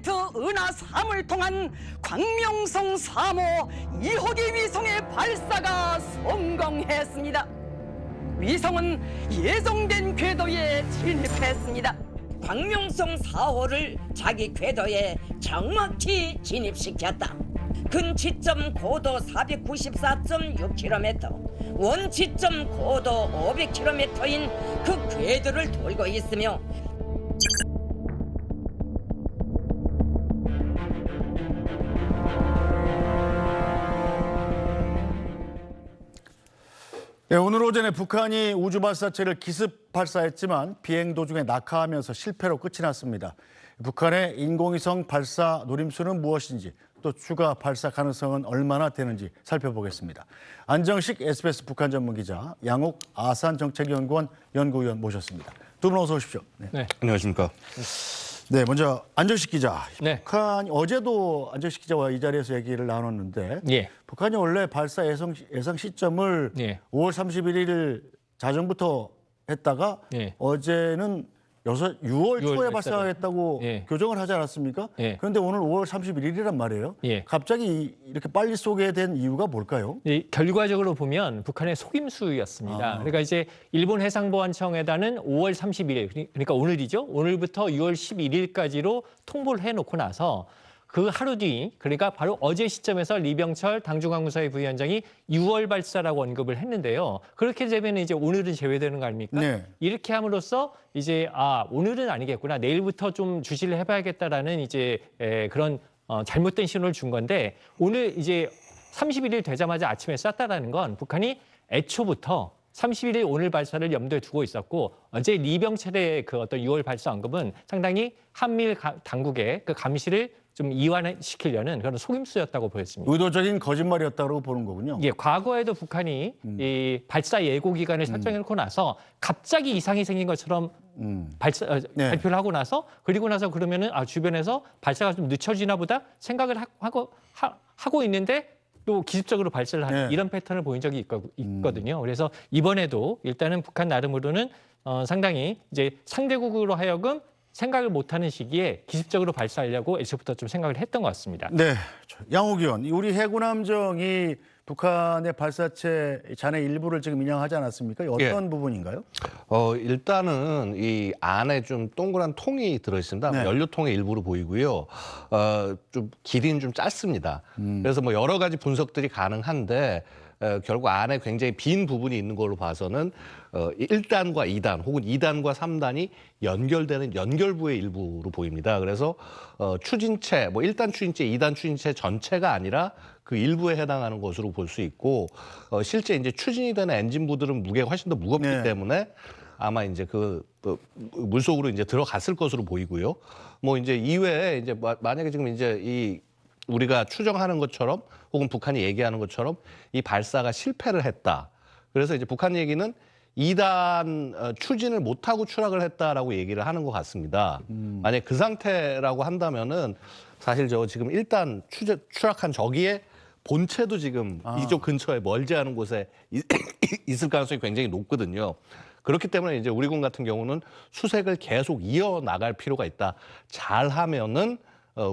로켓 은하 3을 통한 광명성 3호 2호기 위성의 발사가 성공했습니다. 위성은 예정된 궤도에 진입했습니다. 광명성 4호를 자기 궤도에 정확히 진입시켰다. 근지점 고도 494.6km, 원지점 고도 500km인 그 궤도를 돌고 있으며 네, 오늘 오전에 북한이 우주 발사체를 기습 발사했지만 비행 도중에 낙하하면서 실패로 끝이 났습니다. 북한의 인공위성 발사 노림수는 무엇인지 또 추가 발사 가능성은 얼마나 되는지 살펴보겠습니다. 안정식 SBS 북한 전문기자, 양욱 아산정책연구원 연구위원 모셨습니다. 두 분 어서 오십시오. 네. 안녕하십니까. 네, 먼저 안정식 기자. 네. 북한이 어제도 안정식 기자와 이 자리에서 얘기를 나눴는데 예. 북한이 원래 발사 예상 시점을 예. 5월 31일 자정부터 했다가 예. 어제는 6월 초에 발사로. 발사하겠다고 예. 교정을 하지 않았습니까? 예. 그런데 오늘 5월 31일이란 말이에요. 예. 갑자기 이렇게 빨리 쏘게 된 이유가 뭘까요? 결과적으로 보면 북한의 속임수였습니다. 그러니까 이제 일본 해상보안청에다는 5월 31일, 그러니까 오늘이죠. 오늘부터 6월 11일까지로 통보를 해놓고 나서 그 하루 뒤, 그러니까 바로 어제 시점에서 리병철 당중앙무사위 부위원장이 6월 발사라고 언급을 했는데요. 그렇게 되면 이제 오늘은 제외되는 거 아닙니까? 네. 이렇게 함으로써 이제 오늘은 아니겠구나, 내일부터 좀 주시를 해봐야겠다라는 이제 그런 잘못된 신호를 준 건데, 오늘 이제 31일 되자마자 아침에 쐈다라는 건 북한이 애초부터 31일 오늘 발사를 염두에 두고 있었고, 어제 리병철의 그 어떤 6월 발사 언급은 상당히 한미일 당국의 그 감시를 좀 이완시키려는 그런 속임수였다고 보였습니다. 의도적인 거짓말이었다고 보는 거군요. 예, 과거에도 북한이 이 발사 예고 기간을 설정해놓고 나서 갑자기 이상이 생긴 것처럼 네. 발표를 하고 나서, 그리고 나서 그러면은 주변에서 발사가 좀 늦춰지나 보다 생각을 하고 있는데 또 기습적으로 발사를 하는 네. 이런 패턴을 보인 적이 있거든요. 그래서 이번에도 일단은 북한 나름으로는 상당히 이제 상대국으로 하여금 생각을 못하는 시기에 기습적으로 발사하려고 애초부터 좀 생각을 했던 것 같습니다. 네, 양욱 의원, 우리 해군함정이 북한의 발사체 잔해 일부를 지금 인양하지 않았습니까? 어떤 부분인가요? 일단은 이 안에 좀 동그란 통이 들어있습니다. 네. 연료통의 일부로 보이고요. 좀 길이는 좀 짧습니다. 그래서 뭐 여러 가지 분석들이 가능한데 결국 안에 굉장히 빈 부분이 있는 걸로 봐서는 1단과 2단 혹은 2단과 3단이 연결되는 연결부의 일부로 보입니다. 그래서 추진체, 뭐 1단 추진체, 2단 추진체 전체가 아니라 그 일부에 해당하는 것으로 볼 수 있고, 실제 이제 추진이 되는 엔진부들은 무게가 훨씬 더 무겁기 네. 때문에 아마 이제 물속으로 이제 들어갔을 것으로 보이고요. 뭐 이제 이외에 이제 만약에 지금 이제 이 우리가 추정하는 것처럼 혹은 북한이 얘기하는 것처럼 이 발사가 실패를 했다. 그래서 이제 북한 얘기는 2단 추진을 못하고 추락을 했다라고 얘기를 하는 것 같습니다. 만약 그 상태라고 한다면은 사실 저 지금 1단 추락한 저기에 본체도 지금 이쪽 근처에 멀지 않은 곳에 있을 가능성이 굉장히 높거든요. 그렇기 때문에 이제 우리군 같은 경우는 수색을 계속 이어나갈 필요가 있다. 잘하면은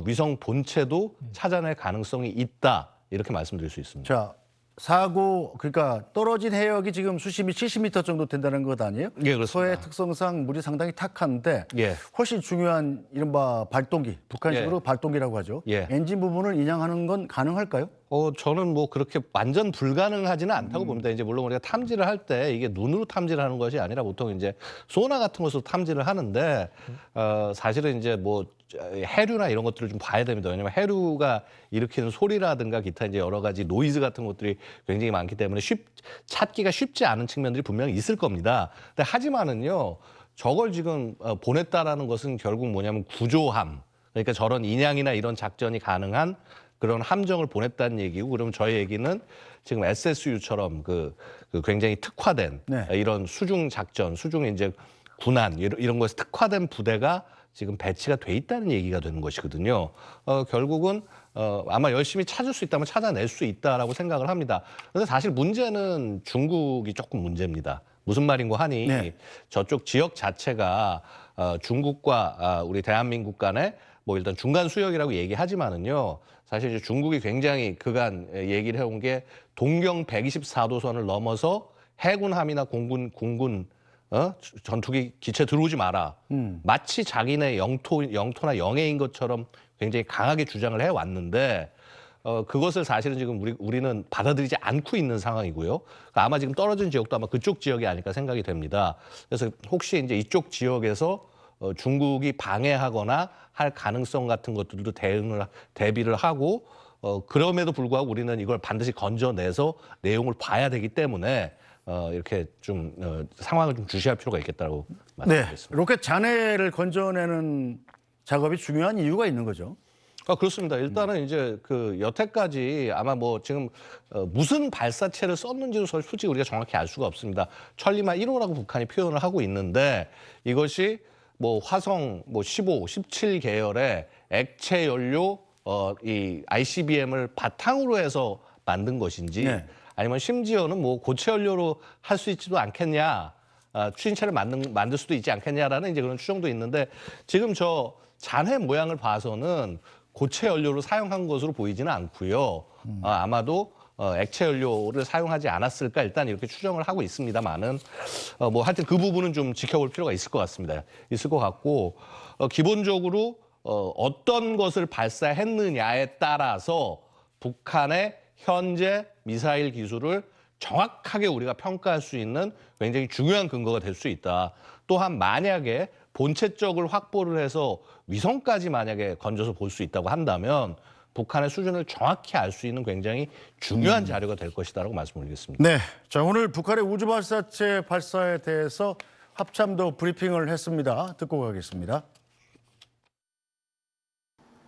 위성 본체도 찾아낼 가능성이 있다. 이렇게 말씀드릴 수 있습니다. 자, 사고, 그러니까 떨어진 해역이 지금 수심이 70m 정도 된다는 것 아니에요? 예, 그렇습니다. 서해 특성상 물이 상당히 탁한데 예. 훨씬 중요한 이른바 발동기, 북한식으로 예. 발동기라고 하죠. 예. 엔진 부분을 인양하는 건 가능할까요? 저는 뭐 그렇게 완전 불가능하지는 않다고 봅니다. 이제 물론 우리가 탐지를 할 때 이게 눈으로 탐지를 하는 것이 아니라 보통 이제 소나 같은 것으로 탐지를 하는데 사실은 이제 뭐 해류나 이런 것들을 좀 봐야 됩니다. 왜냐하면 해류가 일으키는 소리라든가 기타 이제 여러 가지 노이즈 같은 것들이 굉장히 많기 때문에 찾기가 쉽지 않은 측면들이 분명히 있을 겁니다. 근데 하지만은요, 저걸 지금 보냈다라는 것은 결국 뭐냐면 구조함, 그러니까 저런 인양이나 이런 작전이 가능한 그런 함정을 보냈다는 얘기고, 그럼 저희 얘기는 지금 SSU처럼 그 굉장히 특화된 네. 이런 수중 작전, 수중 이제 군안 이런 것에 특화된 부대가 지금 배치가 돼 있다는 얘기가 되는 것이거든요. 결국은 아마 열심히 찾을 수 있다면 찾아낼 수 있다라고 생각을 합니다. 그런데 사실 문제는 중국이 조금 문제입니다. 무슨 말인고 하니 네. 저쪽 지역 자체가 중국과 우리 대한민국 간에 뭐 일단 중간 수역이라고 얘기하지만은요. 사실 이제 중국이 굉장히 그간 얘기를 해온 게 동경 124도선을 넘어서 해군함이나 공군 전투기 기체 들어오지 마라. 마치 자기네 영토나 영해인 것처럼 굉장히 강하게 주장을 해왔는데 그것을 사실은 지금 우리는 받아들이지 않고 있는 상황이고요. 그러니까 아마 지금 떨어진 지역도 아마 그쪽 지역이 아닐까 생각이 됩니다. 그래서 혹시 이제 이쪽 지역에서 중국이 방해하거나 할 가능성 같은 것들도 대비를 하고 그럼에도 불구하고 우리는 이걸 반드시 건져내서 내용을 봐야 되기 때문에 이렇게 좀 상황을 좀 주시할 필요가 있겠다고 네, 말씀드리겠습니다. 로켓 잔해를 건져내는 작업이 중요한 이유가 있는 거죠. 그렇습니다. 일단은 이제 그 여태까지 아마 뭐 지금 무슨 발사체를 썼는지도 솔직히 우리가 정확히 알 수가 없습니다. 천리마 1호라고 북한이 표현을 하고 있는데 이것이 뭐 화성 뭐 15, 17 계열의 액체 연료 이 ICBM을 바탕으로 해서 만든 것인지 네. 아니면 심지어는 뭐 고체 연료로 할 수 있지도 않겠냐, 추진체를 만들 수도 있지 않겠냐라는 이제 그런 추정도 있는데 지금 저 잔해 모양을 봐서는 고체 연료를 사용한 것으로 보이지는 않고요. 아마도 액체 연료를 사용하지 않았을까 일단 이렇게 추정을 하고 있습니다만은 뭐 하여튼 그 부분은 좀 지켜볼 필요가 있을 것 같습니다. 있을 것 같고 기본적으로 어떤 것을 발사했느냐에 따라서 북한의 현재 미사일 기술을 정확하게 우리가 평가할 수 있는 굉장히 중요한 근거가 될 수 있다. 또한 만약에 본체적을 확보를 해서 위성까지 만약에 건져서 볼 수 있다고 한다면 북한의 수준을 정확히 알 수 있는 굉장히 중요한 자료가 될 것이다라고 말씀드리겠습니다. 네, 자 오늘 북한의 우주 발사체 발사에 대해서 합참도 브리핑을 했습니다. 듣고 가겠습니다.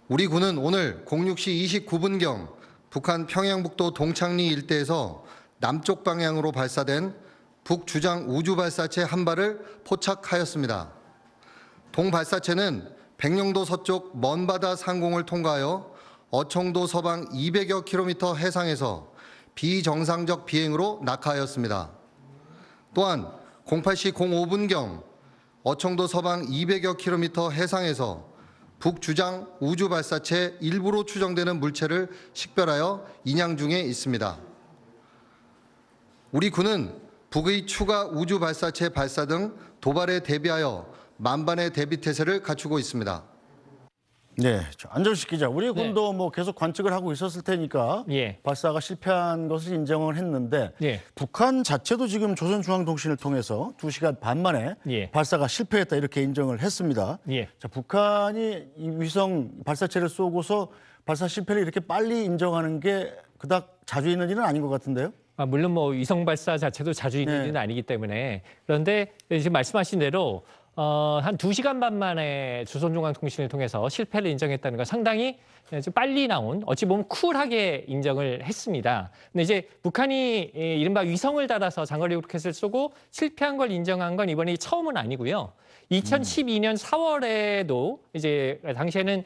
우리 군은 오늘 06시 29분경 북한 평양북도 동창리 일대에서 남쪽 방향으로 발사된 북주장 우주발사체 한 발을 포착하였습니다. 동발사체는 백령도 서쪽 먼바다 상공을 통과하여 어청도 서방 200여 킬로미터 해상에서 비정상적 비행으로 낙하하였습니다. 또한 08시 05분경 어청도 서방 200여 킬로미터 해상에서 북주장 우주발사체 일부로 추정되는 물체를 식별하여 인양 중에 있습니다. 우리 군은 북의 추가 우주발사체 발사 등 도발에 대비하여 만반의 대비태세를 갖추고 있습니다. 네, 안정식 기자, 우리 군도 뭐 계속 관측을 하고 있었을 테니까 예. 발사가 실패한 것을 인정을 했는데 예. 북한 자체도 지금 조선중앙통신을 통해서 2시간 반 만에 예. 발사가 실패했다 이렇게 인정을 했습니다. 예. 자, 북한이 이 위성 발사체를 쏘고서 발사 실패를 이렇게 빨리 인정하는 게 그닥 자주 있는 일은 아닌 것 같은데요? 물론 뭐 위성 발사 자체도 자주 있는 네. 일은 아니기 때문에 그런데 지금 말씀하신 대로 한 2시간 반 만에 조선중앙통신을 통해서 실패를 인정했다는 건 상당히 좀 빨리 나온 어찌 보면 쿨하게 인정을 했습니다. 근데 이제 북한이 이른바 위성을 달아서 장거리 로켓을 쏘고 실패한 걸 인정한 건 이번이 처음은 아니고요. 2012년 4월에도 이제 당시에는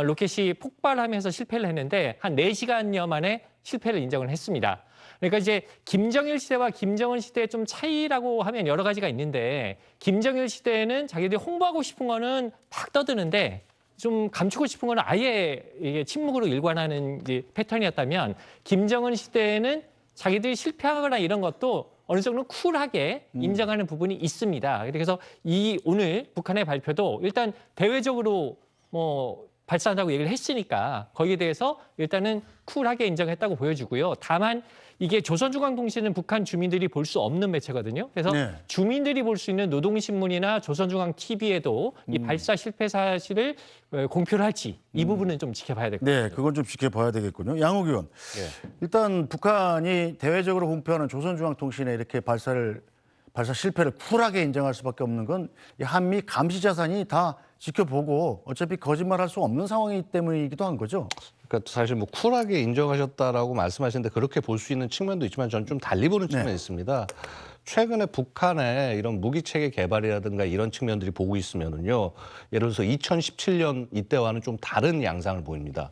로켓이 폭발하면서 실패를 했는데 한 4시간여 만에 실패를 인정을 했습니다. 그러니까 이제 김정일 시대와 김정은 시대의 좀 차이라고 하면 여러 가지가 있는데 김정일 시대에는 자기들이 홍보하고 싶은 거는 막 떠드는데 좀 감추고 싶은 거는 아예 이게 침묵으로 일관하는 이제 패턴이었다면 김정은 시대에는 자기들이 실패하거나 이런 것도 어느 정도 쿨하게 인정하는 부분이 있습니다. 그래서 오늘 북한의 발표도 일단 대외적으로 뭐 발사한다고 얘기를 했으니까 거기에 대해서 일단은 쿨하게 인정했다고 보여주고요. 다만 이게 조선중앙통신은 북한 주민들이 볼 수 없는 매체거든요. 그래서 네. 주민들이 볼 수 있는 노동신문이나 조선중앙TV에도 이 발사 실패 사실을 공표를 할지 이 부분은 좀 지켜봐야 될 것 같아요. 네, 그건 좀 지켜봐야 되겠군요. 양욱 의원, 일단 북한이 대외적으로 공표하는 조선중앙통신에 이렇게 발사 실패를 쿨하게 인정할 수밖에 없는 건 이 한미 감시 자산이 다 지켜보고 어차피 거짓말할 수 없는 상황이기 때문이기도 한 거죠. 그러니까 사실 뭐 쿨하게 인정하셨다라고 말씀하시는데 그렇게 볼 수 있는 측면도 있지만 저는 좀 달리 보는 측면이 있습니다. 최근에 북한의 이런 무기체계 개발이라든가 이런 측면들이 보고 있으면은요. 예를 들어서 2017년 이때와는 좀 다른 양상을 보입니다.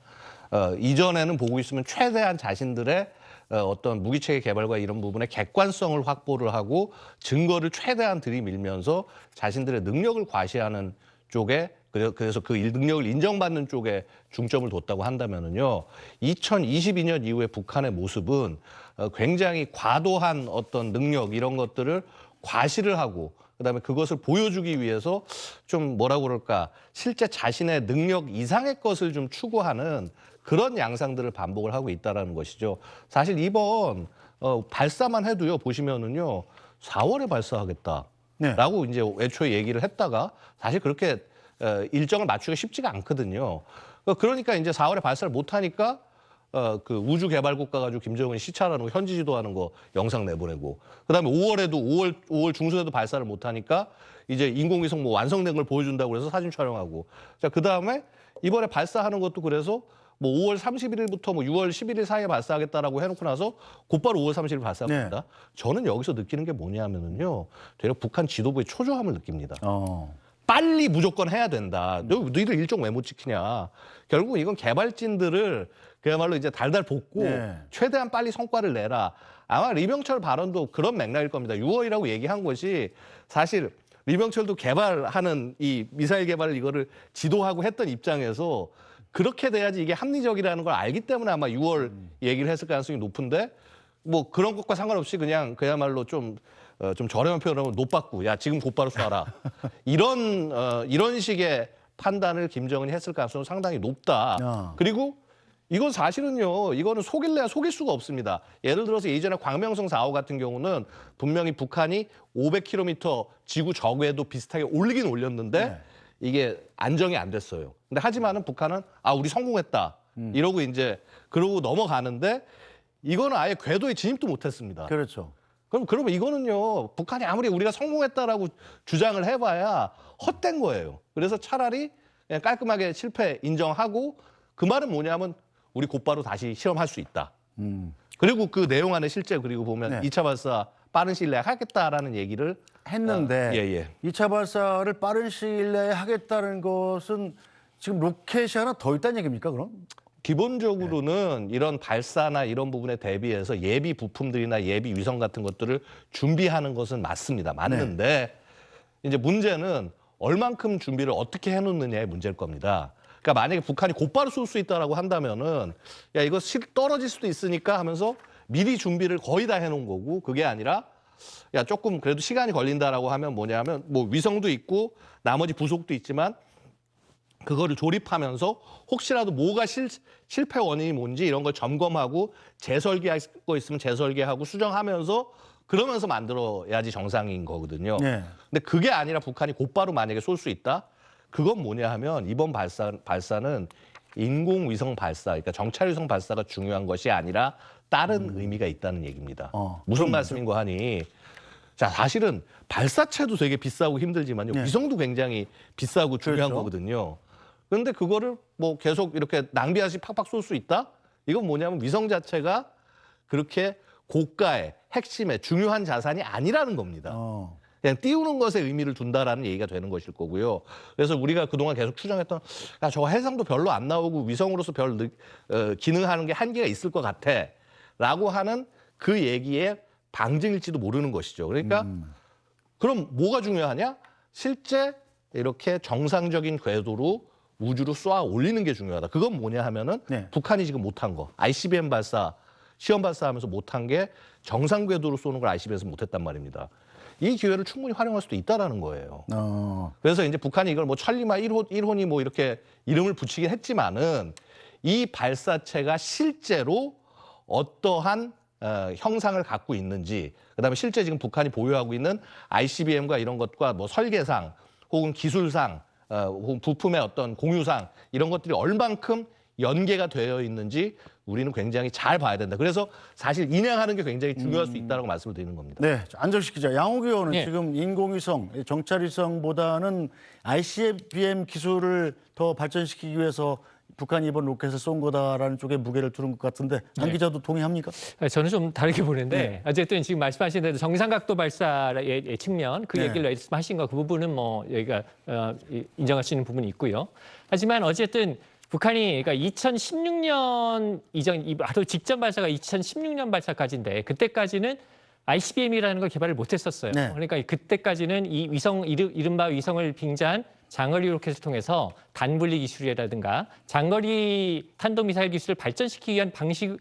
이전에는 보고 있으면 최대한 자신들의 어떤 무기체계 개발과 이런 부분에 객관성을 확보를 하고 증거를 최대한 들이밀면서 자신들의 능력을 과시하는 쪽에 그래서 그 능력을 인정받는 쪽에 중점을 뒀다고 한다면은요, 2022년 이후에 북한의 모습은 굉장히 과도한 어떤 능력 이런 것들을 과시를 하고 그다음에 그것을 보여주기 위해서 좀 뭐라고 그럴까, 실제 자신의 능력 이상의 것을 좀 추구하는 그런 양상들을 반복을 하고 있다라는 것이죠. 사실 이번 발사만 해도요, 보시면은요, 4월에 발사하겠다라고 이제 애초에 얘기를 했다가 사실 그렇게 일정을 맞추기가 쉽지가 않거든요. 그러니까 이제 4월에 발사를 못 하니까 그 우주 개발 국가 가지고 김정은이 시찰하는 거, 현지 지도하는 거 영상 내보내고, 그다음에 5월 중순에도 발사를 못 하니까 이제 인공위성 뭐 완성된 걸 보여준다고 그래서 사진 촬영하고, 자 그다음에 이번에 발사하는 것도 그래서 뭐 5월 31일부터 뭐 6월 11일 사이에 발사하겠다라고 해놓고 나서 곧바로 5월 30일 발사합니다. 네. 저는 여기서 느끼는 게 뭐냐면은요, 되려 북한 지도부의 초조함을 느낍니다. 어. 빨리 무조건 해야 된다. 너희들 일정 왜 못 지키냐. 결국 이건 개발진들을 그야말로 이제 달달 볶고 네. 최대한 빨리 성과를 내라. 아마 리병철 발언도 그런 맥락일 겁니다. 6월이라고 얘기한 것이 사실 리병철도 개발하는 이 미사일 개발을 이거를 지도하고 했던 입장에서 그렇게 돼야지 이게 합리적이라는 걸 알기 때문에 아마 6월 얘기를 했을 가능성이 높은데, 뭐 그런 것과 상관없이 그냥 그야말로 좀 저렴한 표현으로 노빠꾸, 야 지금 곧바로 쏴라. 이런 식의 판단을 김정은이 했을 가능성은 상당히 높다. 야. 그리고 이건 사실은요, 이거는 속일래야 속일 수가 없습니다. 예를 들어서 예전에 광명성 4호 같은 경우는 분명히 북한이 500km 지구 적외도 비슷하게 올리긴 올렸는데 네. 이게 안정이 안 됐어요. 근데 하지만은 북한은 우리 성공했다. 이러고 이제 그러고 넘어가는데, 이거는 아예 궤도에 진입도 못했습니다. 그렇죠. 그러면 이거는요, 북한이 아무리 우리가 성공했다라고 주장을 해봐야 헛된 거예요. 그래서 차라리 그냥 깔끔하게 실패 인정하고, 그 말은 뭐냐면 우리 곧바로 다시 실험할 수 있다. 그리고 그 내용 안에 실제 그리고 보면 네. 2차 발사 빠른 시일 내에 하겠다라는 얘기를 했는데 예. 2차 발사를 빠른 시일 내에 하겠다는 것은 지금 로켓이 하나 더 있다는 얘기입니까, 그럼? 기본적으로는 이런 발사나 이런 부분에 대비해서 예비 부품들이나 예비 위성 같은 것들을 준비하는 것은 맞습니다. 맞는데 이제 문제는 얼만큼 준비를 어떻게 해놓느냐의 문제일 겁니다. 그러니까 만약에 북한이 곧바로 쏠 수 있다라고 한다면은, 야 이거 떨어질 수도 있으니까 하면서 미리 준비를 거의 다 해놓은 거고, 그게 아니라 야 조금 그래도 시간이 걸린다라고 하면 뭐냐면 뭐 위성도 있고 나머지 부속도 있지만 그거를 조립하면서 혹시라도 뭐가 실패 원인이 뭔지 이런 걸 점검하고 재설계할 거 있으면 재설계하고 수정하면서 그러면서 만들어야지 정상인 거거든요. 네. 근데 그게 아니라 북한이 곧바로 만약에 쏠 수 있다? 그건 뭐냐 하면 이번 발사는 인공위성 발사, 그러니까 정찰위성 발사가 중요한 것이 아니라 다른 의미가 있다는 얘기입니다. 무슨 말씀인고 하니, 자 사실은 발사체도 되게 비싸고 힘들지만요. 네. 위성도 굉장히 비싸고 중요한 그렇죠. 거거든요. 그런데 그거를 뭐 계속 이렇게 낭비하시 팍팍 쏠 수 있다? 이건 뭐냐면 위성 자체가 그렇게 고가의 핵심의 중요한 자산이 아니라는 겁니다. 그냥 띄우는 것에 의미를 둔다라는 얘기가 되는 것일 거고요. 그래서 우리가 그동안 계속 추정했던, 야 저거 해상도 별로 안 나오고 위성으로서 별 기능하는 게 한계가 있을 것 같아 라고 하는 그 얘기의 방증일지도 모르는 것이죠. 그러니까 그럼 뭐가 중요하냐? 실제 이렇게 정상적인 궤도로 우주로 쏘아 올리는 게 중요하다. 그건 뭐냐 하면은 네. 북한이 지금 못한 거, ICBM 발사, 시험 발사하면서 못한 게 정상 궤도로 쏘는 걸 ICBM에서 못했단 말입니다. 이 기회를 충분히 활용할 수도 있다라는 거예요. 그래서 이제 북한이 이걸 뭐 천리마 1호니 뭐 이렇게 이름을 붙이긴 했지만은 이 발사체가 실제로 어떠한 형상을 갖고 있는지, 그다음에 실제 지금 북한이 보유하고 있는 ICBM과 이런 것과 뭐 설계상 혹은 기술상 혹은 부품의 어떤 공유상 이런 것들이 얼만큼 연계가 되어 있는지 우리는 굉장히 잘 봐야 된다. 그래서 사실 인양하는 게 굉장히 중요할 수 있다고 말씀을 드리는 겁니다. 네, 안정식 기자, 양호기 의원은 네. 지금 인공위성, 정찰위성보다는 ICBM 기술을 더 발전시키기 위해서 북한이 이번 로켓을 쏜 거다라는 쪽에 무게를 두는 것 같은데 안 기자도 동의합니까? 저는 좀 다르게 보는데 어쨌든 지금 말씀하신 대로 정상각도 발사의 측면 그 네. 얘기를 말씀하신 거 그 부분은 뭐 여기가 인정할 수 있는 부분이 있고요. 하지만 어쨌든 북한이 그러니까 2016년 이전 바로 직전 발사가 2016년 발사까지인데 그때까지는 ICBM이라는 걸 개발을 못했었어요. 네. 그러니까 그때까지는 이 위성 이른바 위성을 빙자한 장거리 로켓을 통해서 단분리 기술이라든가 장거리 탄도미사일 기술을 발전시키기 위한 방식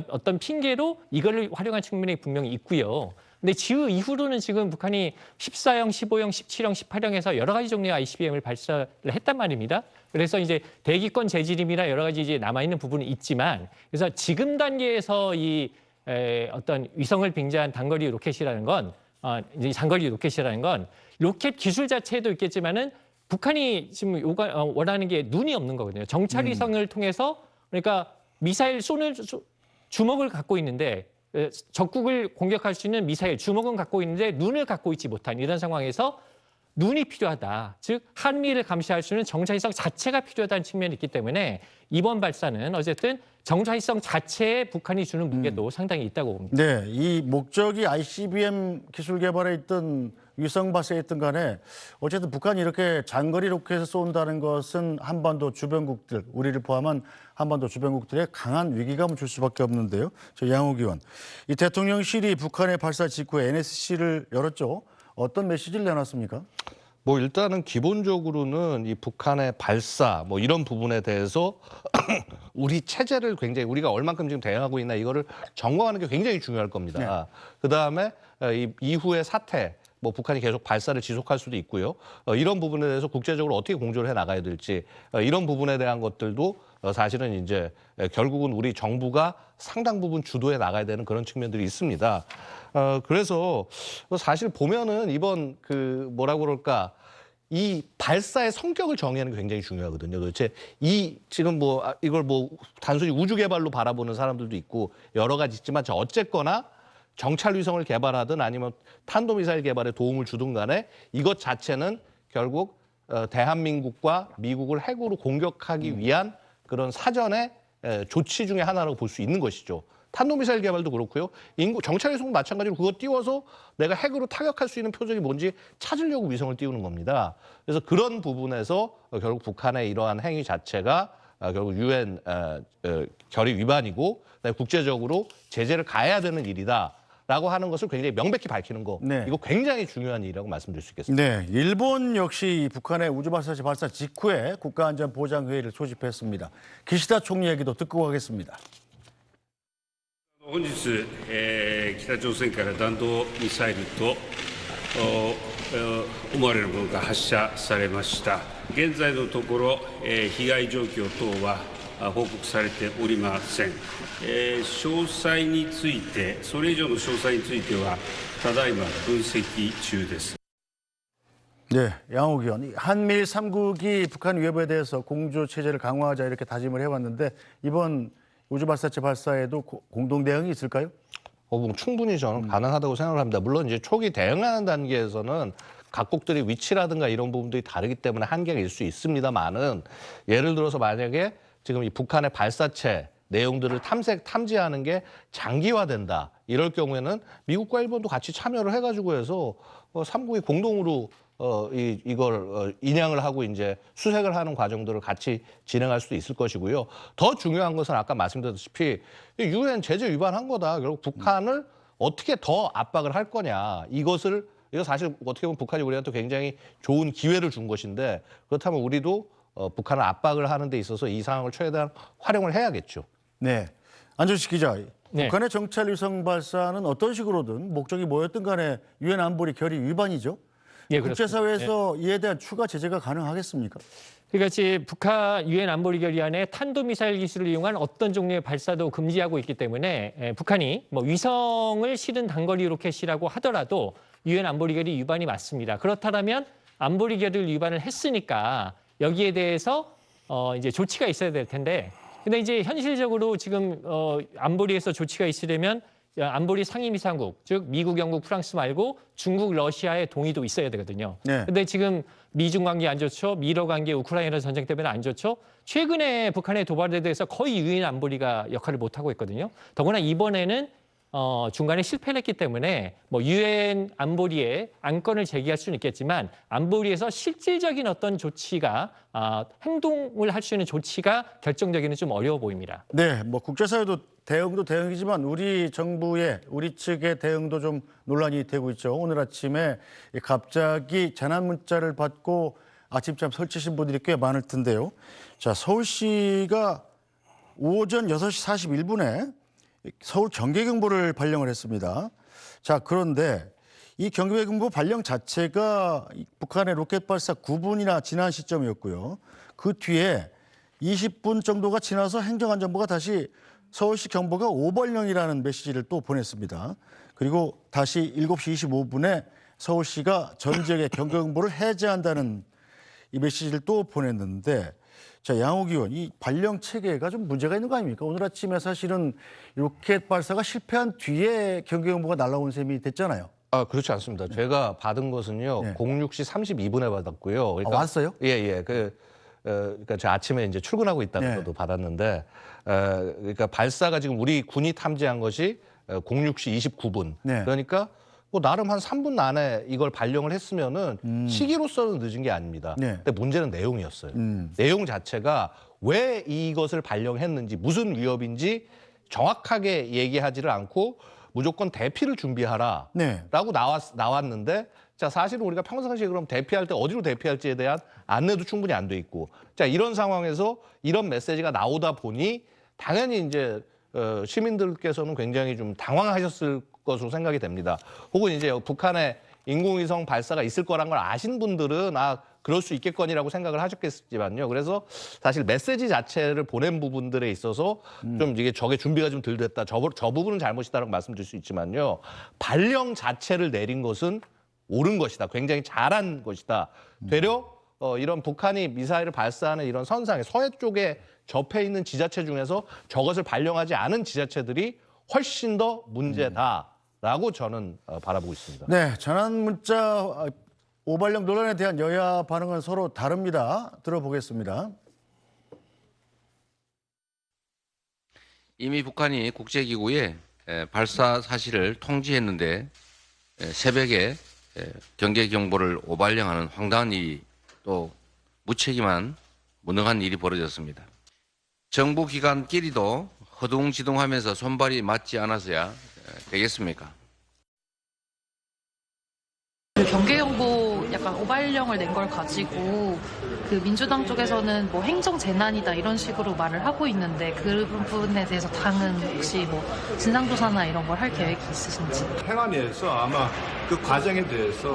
어떤 핑계로 이거를 활용한 측면이 분명히 있고요. 근데 그 이후로는 지금 북한이 14형, 15형, 17형, 18형에서 여러 가지 종류의 ICBM을 발사를 했단 말입니다. 그래서 이제 대기권 재지림이나 여러 가지 이제 남아있는 부분은 있지만, 그래서 지금 단계에서 이 어떤 위성을 빙자한 단거리 로켓이라는 건, 이제 장거리 로켓이라는 건 로켓 기술 자체도 있겠지만은 북한이 지금 원하는 게 눈이 없는 거거든요. 정찰 위성을 통해서, 그러니까 미사일 쏘는 주먹을 갖고 있는데, 적국을 공격할 수 있는 미사일 주먹은 갖고 있는데 눈을 갖고 있지 못한 이런 상황에서 눈이 필요하다. 즉 한미를 감시할 수 있는 정찰위성 자체가 필요하다는 측면이 있기 때문에 이번 발사는 어쨌든 정찰위성 자체에 북한이 주는 무게도 상당히 있다고 봅니다. 네, 이 목적이 ICBM 기술 개발에 있던 위성 발사에 있던 간에 어쨌든 북한이 이렇게 장거리 로켓을 쏜다는 것은 한반도 주변국들, 우리를 포함한 한반도 주변국들에 강한 위기감을 줄 수밖에 없는데요. 저 양욱 의원, 이 대통령실이 북한의 발사 직후에 NSC를 열었죠. 어떤 메시지를 내놨습니까? 뭐 일단은 기본적으로는 이 북한의 발사 뭐 이런 부분에 대해서 우리 체제를 굉장히 우리가 얼만큼 지금 대응하고 있나 이거를 점검하는 게 굉장히 중요할 겁니다. 그다음에 이 이후의 사태 뭐 북한이 계속 발사를 지속할 수도 있고요. 이런 부분에 대해서 국제적으로 어떻게 공조를 해 나가야 될지 이런 부분에 대한 것들도 사실은 이제 결국은 우리 정부가 상당 부분 주도해 나가야 되는 그런 측면들이 있습니다. 그래서 사실 보면은 이번 그 뭐라고 그럴까 이 발사의 성격을 정의하는 게 굉장히 중요하거든요. 도대체 이 지금 뭐 이걸 뭐 단순히 우주 개발로 바라보는 사람들도 있고 여러 가지 있지만 어쨌거나 정찰 위성을 개발하든 아니면 탄도미사일 개발에 도움을 주든 간에 이것 자체는 결국 대한민국과 미국을 핵으로 공격하기 위한 그런 사전의 조치 중에 하나라고 볼 수 있는 것이죠. 탄도미사일 개발도 그렇고요. 정찰 위성도 마찬가지로 그거 띄워서 내가 핵으로 타격할 수 있는 표적이 뭔지 찾으려고 위성을 띄우는 겁니다. 그래서 그런 부분에서 결국 북한의 이러한 행위 자체가 결국 유엔 결의 위반이고 국제적으로 제재를 가해야 되는 일이다. 라고 하는 것을 굉장히 명백히 밝히는 거. 네. 이거 굉장히 중요한 일이라고 말씀드릴 수 있겠습니다. 네, 일본 역시 북한의 우주발사체 발사 직후에 국가안전보장회의를 소집했습니다. 기시다 총리 얘기도 듣고 가겠습니다. 本日、北朝鮮から弾道ミサイルと思われるものが発射されました。現在のところ、被害状況等は報告されておりません。詳細について、それ以上の詳細については、ただいま分析中です。 네, 양욱 의원, 한미일 3국이 북한 위협에 대해서 공조 체제를 강화하자 이렇게 다짐을 해왔는데 이번 우주발사체 발사에도 공동 대응이 있을까요? 뭐 충분히 저는 가능하다고 생각을 합니다. 물론 이제 초기 대응하는 단계에서는 각국들의 위치라든가 이런 부분들이 다르기 때문에 한계가 있을 수 있습니다만은 예를 들어서 만약에 지금 이 북한의 발사체 내용들을 탐지하는 게 장기화된다. 이럴 경우에는 미국과 일본도 같이 참여를 해가지고 해서 3국이 공동으로 이걸 인양을 하고 이제 수색을 하는 과정들을 같이 진행할 수도 있을 것이고요. 더 중요한 것은 아까 말씀드렸다시피 유엔 제재 위반한 거다. 결국 북한을 어떻게 더 압박을 할 거냐. 이거 사실 어떻게 보면 북한이 우리한테 굉장히 좋은 기회를 준 것인데 그렇다면 우리도 북한을 압박을 하는 데 있어서 이 상황을 최대한 활용을 해야겠죠. 네, 안철식 기자, 네. 북한의 정찰 위성 발사는 어떤 식으로든 목적이 뭐였든 간에 유엔 안보리 결의 위반이죠. 예, 국제사회에서 이에 대한 추가 제재가 가능하겠습니까? 그러니까 지금 북한 유엔 안보리 결의안에 탄도미사일 기술을 이용한 어떤 종류의 발사도 금지하고 있기 때문에 북한이 뭐 위성을 실은 단거리 로켓이라고 하더라도 유엔 안보리 결의 위반이 맞습니다. 그렇다면 안보리 결의를 위반을 했으니까 여기에 대해서 이제 조치가 있어야 될 텐데, 근데 이제 현실적으로 지금 안보리에서 조치가 있으려면 안보리 상임이사국, 즉 미국, 영국, 프랑스 말고 중국, 러시아의 동의도 있어야 되거든요. 네. 근데 지금 미중 관계 안 좋죠. 미러 관계, 우크라이나 전쟁 때문에 안 좋죠. 최근에 북한의 도발에 대해서 거의 유엔 안보리가 역할을 못 하고 있거든요. 더구나 이번에는 중간에 실패를 했기 때문에 뭐 유엔 안보리에 안건을 제기할 수는 있겠지만 안보리에서 실질적인 어떤 조치가 행동을 할 수 있는 조치가 결정되기는 좀 어려워 보입니다. 네, 뭐 국제사회도 대응도 대응이지만 우리 정부의 우리 측의 대응도 좀 논란이 되고 있죠. 오늘 아침에 갑자기 재난 문자를 받고 아침잠 설치신 분들이 꽤 많을 텐데요. 자, 서울시가 오전 6시 41분에 서울 경계경보를 발령을 했습니다. 자, 그런데 이 경계경보 발령 자체가 북한의 로켓 발사 9분이나 지난 시점이었고요. 그 뒤에 20분 정도가 지나서 행정안전부가 다시 서울시 경보가 오발령이라는 메시지를 또 보냈습니다. 그리고 다시 7시 25분에 서울시가 전 지역의 경계경보를 해제한다는 이 메시지를 또 보냈는데, 자, 양옥 의원, 이 발령 체계가 좀 문제가 있는 거 아닙니까? 오늘 아침에 사실은 로켓 발사가 실패한 뒤에 경계경보가 날아온 셈이 됐잖아요. 그렇지 않습니다. 제가 받은 것은요, 네. 06시 32분에 받았고요. 그러니까, 왔어요? 예. 그러니까 저 아침에 이제 출근하고 있다는 네. 것도 받았는데, 그러니까 발사가 지금 우리 군이 탐지한 것이 06시 29분. 네. 그러니까 뭐 나름 한 3분 안에 이걸 발령을 했으면은 시기로서는 늦은 게 아닙니다. 네. 근데 문제는 내용이었어요. 내용 자체가 왜 이것을 발령했는지, 무슨 위협인지 정확하게 얘기하지를 않고 무조건 대피를 준비하라라고 네. 나왔는데, 자, 사실은 우리가 평상시에 그럼 대피할 때 어디로 대피할지에 대한 안내도 충분히 안 돼 있고, 자, 이런 상황에서 이런 메시지가 나오다 보니 당연히 이제 시민들께서는 굉장히 좀 당황하셨을 것으로 생각이 됩니다. 혹은 이제 북한의 인공위성 발사가 있을 거란 걸 아신 분들은 그럴 수 있겠거니라고 생각을 하셨겠지만요. 그래서 사실 메시지 자체를 보낸 부분들에 있어서 좀 이게 저게 준비가 좀 덜 됐다. 저 부분은 잘못이다라고 말씀드릴 수 있지만요. 발령 자체를 내린 것은 옳은 것이다. 굉장히 잘한 것이다. 되려 이런 북한이 미사일을 발사하는 이런 선상에 서해 쪽에 접해 있는 지자체 중에서 저것을 발령하지 않은 지자체들이 훨씬 더 문제다라고 저는 바라보고 있습니다. 네, 전환 문자 오발령 논란에 대한 여야 반응은 서로 다릅니다. 들어보겠습니다. 이미 북한이 국제기구에 발사 사실을 통지했는데 새벽에 경계경보를 오발령하는 황당한 일이, 또 무책임한 무능한 일이 벌어졌습니다. 정부 기관끼리도 허둥지둥하면서 손발이 맞지 않아서야 되겠습니까? 경계경보 약간 오발령을 낸 걸 가지고 그 민주당 쪽에서는 뭐 행정재난이다 이런 식으로 말을 하고 있는데, 그 부분에 대해서 당은 혹시 뭐 진상조사나 이런 걸 할 계획이 있으신지? 행안위에서 아마 그 과정에 대해서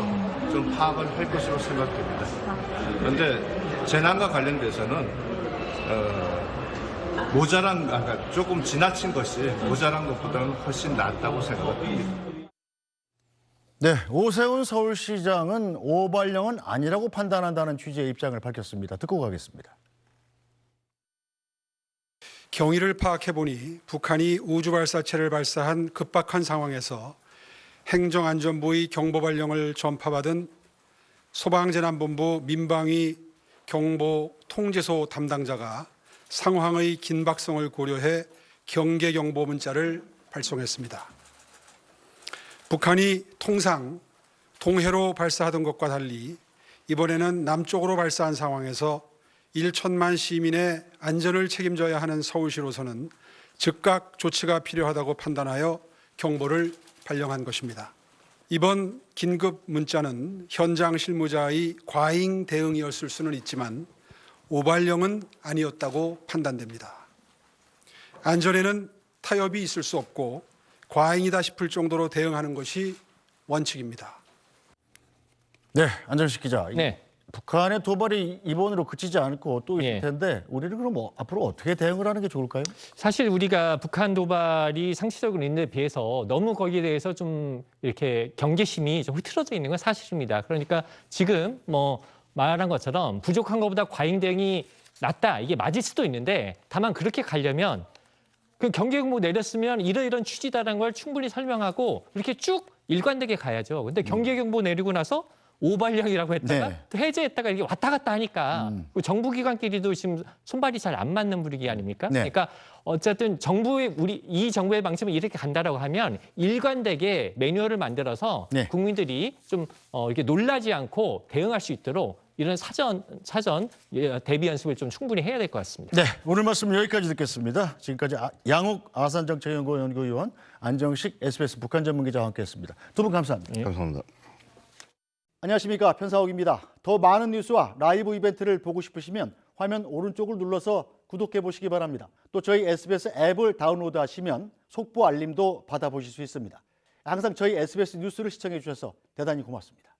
좀 파악을 할 것으로 생각됩니다. 그런데 재난과 관련돼서는 조금 지나친 것이 모자란 것보다는 훨씬 낫다고 생각합니다. 네, 오세훈 서울시장은 오발령은 아니라고 판단한다는 취지의 입장을 밝혔습니다. 듣고 가겠습니다. 경위를 파악해보니 북한이 우주발사체를 발사한 급박한 상황에서 행정안전부의 경보발령을 전파받은 소방재난본부 민방위 경보 통제소 담당자가 상황의 긴박성을 고려해 경계경보 문자를 발송했습니다. 북한이 통상 동해로 발사하던 것과 달리 이번에는 남쪽으로 발사한 상황에서 1천만 시민의 안전을 책임져야 하는 서울시로서는 즉각 조치가 필요하다고 판단하여 경보를 발령한 것입니다. 이번 긴급 문자는 현장 실무자의 과잉 대응이었을 수는 있지만 오발령은 아니었다고 판단됩니다. 안전에는 타협이 있을 수 없고 과잉이다 싶을 정도로 대응하는 것이 원칙입니다. 네, 안정식 기자. 네. 북한의 도발이 이번으로 그치지 않고 또 있을 예. 텐데 우리는 그럼 앞으로 어떻게 대응을 하는 게 좋을까요? 사실 우리가 북한 도발이 상시적으로 있는 데 비해서 너무 거기에 대해서 좀 이렇게 경계심이 좀 흐트러져 있는 건 사실입니다. 그러니까 지금 뭐 말한 것처럼 부족한 것보다 과잉 대응이 낫다, 이게 맞을 수도 있는데, 다만 그렇게 가려면 그 경계경보 내렸으면 이러이런 취지다라는 걸 충분히 설명하고 이렇게 쭉 일관되게 가야죠. 근데 경계경보 내리고 나서 오발령이라고 했다가 네. 또 해제했다가 이게 왔다 갔다 하니까 그 정부기관끼리도 지금 손발이 잘 안 맞는 분위기 아닙니까? 네. 그러니까 어쨌든 이 정부의 방침은 이렇게 간다라고 하면 일관되게 매뉴얼을 만들어서 네. 국민들이 좀 이렇게 놀라지 않고 대응할 수 있도록 이런 사전 대비 연습을 좀 충분히 해야 될 것 같습니다. 네, 오늘 말씀 여기까지 듣겠습니다. 지금까지 양욱 아산정책연구원 연구위원, 안정식 SBS 북한 전문기자와 함께했습니다. 두 분 감사합니다. 감사합니다. 안녕하십니까, 편사옥입니다. 더 많은 뉴스와 라이브 이벤트를 보고 싶으시면 화면 오른쪽을 눌러서 구독해 보시기 바랍니다. 또 저희 SBS 앱을 다운로드 하시면 속보 알림도 받아보실 수 있습니다. 항상 저희 SBS 뉴스를 시청해 주셔서 대단히 고맙습니다.